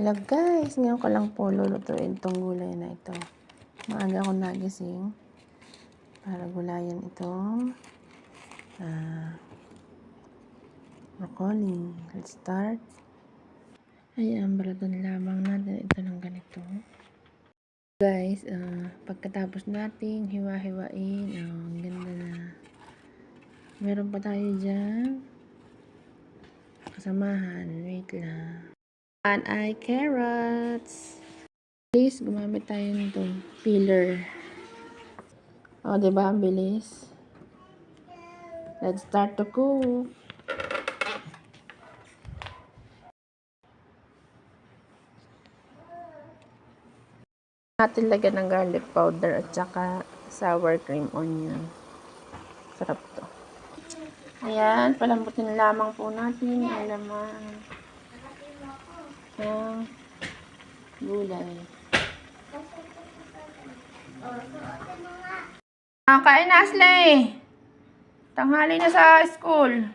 Hello guys, ngayon ko lang po lulutuin itong gulay na ito. Maaga ako nagising para gulayan itong broccoli. Let's start. Ayan, balatan lamang natin ito ng ganito. Guys, pagkatapos nating hiwa-hiwain, ang ganda na. Meron pa tayo dyan kasamahan. Wait lang. Yan ay carrots. Please, gumamit tayo nito. Peeler. O, diba? Ang bilis. Let's start to cook. Natin lagyan ng garlic powder at saka sour cream onion. Sarap to. Ayan, palambutin lamang po natin ang laman ng gulay. Kain na, Asley! Tanghali na sa school.